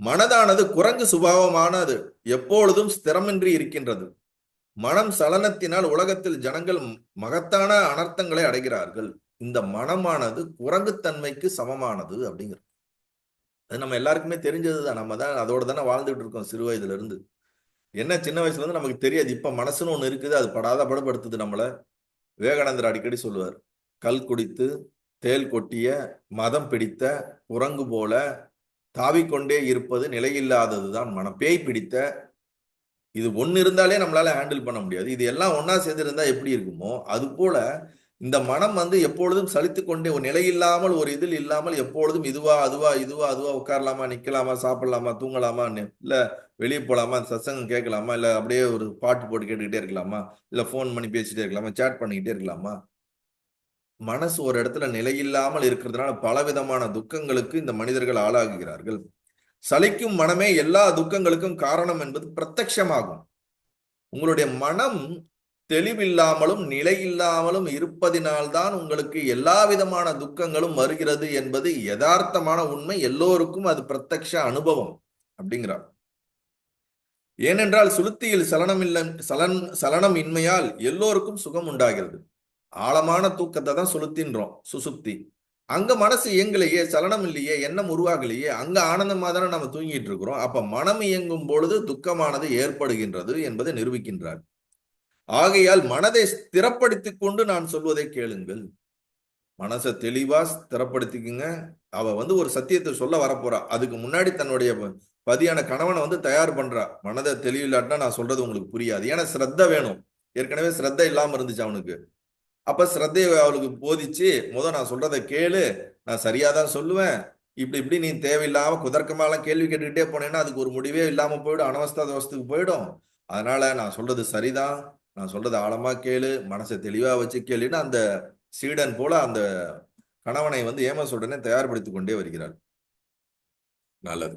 மனதானது குரங்கு சுபாவமானது, எப்பொழுதும் ஸ்திரமின்றி இருக்கின்றது. மனம் சலனத்தினால் உலகத்தில் ஜனங்கள் மகத்தான அனர்த்தங்களை அடைகிறார்கள். இந்த மனமானது குரங்குத்தன்மைக்கு சமமானது அப்படிங்கிறது. அது நம்ம எல்லாருக்குமே தெரிஞ்சதுதான். நம்ம தான் அதோட தானே வாழ்ந்துட்டு இருக்கோம் சிறு வயதுல இருந்து. என்ன சின்ன வயசுல இருந்து நமக்கு தெரியாது. இப்ப மனசுன்னு ஒண்ணு இருக்குது, அது படாத படுபடுத்துது நம்மள. விவேகானந்தர் அடிக்கடி சொல்லுவார், கல் குடித்து தேல் கொட்டிய மதம் பிடித்த குரங்கு போல தாவிக்கொண்டே இருப்பது நிலையில்லாததுதான் மனம். பேய் பிடித்த இது ஒண்ணு இருந்தாலே நம்மளால ஹேண்டில் பண்ண முடியாது. இது எல்லாம் ஒன்னா சேர்ந்து இருந்தா எப்படி இருக்குமோ அது போல இந்த மனம் வந்து எப்பொழுதும் சலித்துக் கொண்டே ஒரு நிலையில்லாமல் ஒரு இதில் இல்லாமல் எப்பொழுதும் இதுவா அதுவா இதுவா அதுவா உட்காரலாமா நிக்கலாமா சாப்பிடலாமா தூங்கலாமா இல்ல வெளியே போலாமா சத்சங்கம் கேட்கலாமா இல்ல அப்படியே ஒரு பாட்டு போட்டு கேட்டுக்கிட்டே இருக்கலாமா இல்ல போன் பண்ணி பேசிட்டே இருக்கலாமா சேட் பண்ணிக்கிட்டே இருக்கலாமா. மனசு ஒரு இடத்துல நிலையில்லாமல் இருக்கிறதுனால பலவிதமான துக்கங்களுக்கு இந்த மனிதர்கள் ஆளாகுகிறார்கள். சலிக்கும் மனமே எல்லா துக்கங்களுக்கும் காரணம் என்பது பிரத்யட்சமாகும். உங்களுடைய மனம் தெளிவில்லாமலும் நிலையில்லாமலும் இருப்பதினால்தான் உங்களுக்கு எல்லா விதமான துக்கங்களும் வருகிறது என்பது யதார்த்தமான உண்மை. எல்லோருக்கும் அது பிரத்யக்ஷ அனுபவம் அப்படிங்கிறார். ஏனென்றால் சுளுத்தியில் சலனம் இன்மையால் எல்லோருக்கும் சுகம் உண்டாகிறது. ஆழமான தூக்கத்தை தான் சுளுத்தின்றோம், சுசுப்தி. அங்க மனசு இயங்கலையே, சலனம் இல்லையே, எண்ணம் உருவாகலையே, அங்க ஆனந்தமா தானே நம்ம தூங்கிட்டு இருக்கிறோம். அப்ப மனம் இயங்கும் பொழுது துக்கமானது ஏற்படுகின்றது என்பதை நிரூபிக்கின்றார். ஆகையால் மனதை ஸ்திரப்படுத்திக் கொண்டு நான் சொல்வதை கேளுங்கள். மனசை தெளிவா ஸ்திரப்படுத்திக்குங்க. அவ ஒரு சத்தியத்தை சொல்ல வரப்போறா. அதுக்கு முன்னாடி தன்னுடைய பதியான கணவனை தயார் பண்றா. மனதை தெளிவில்லாட்டினா நான் சொல்றது உங்களுக்கு புரியாது. ஏன்னா ஸ்ரத்த வேணும். ஏற்கனவே ஸ்ரத்த இல்லாம இருந்துச்சு அவனுக்கு. அப்ப ஸ்ரத்தையை அவளுக்கு போதிச்சு நான் சொல்றதை கேளு, நான் சரியாதான் சொல்லுவேன். இப்படி இப்படி நீ தேவையில்லாம குதர்க்கமாலாம் கேள்வி கேட்டுக்கிட்டே போனேன்னா அதுக்கு ஒரு முடிவே இல்லாம போயிடும், அனவஸ்தா தோஷத்துக்கு போயிடும். அதனால நான் சொல்றது சரிதான், நான் சொல்றது ஆழமா கேளு, மனசை தெளிவா வச்சு கேளுன்னு அந்த சீடன் போல அந்த கணவனை ஏம சொல்றேன்னு தயார்படுத்திக் கொண்டே வருகிறார். நல்லது.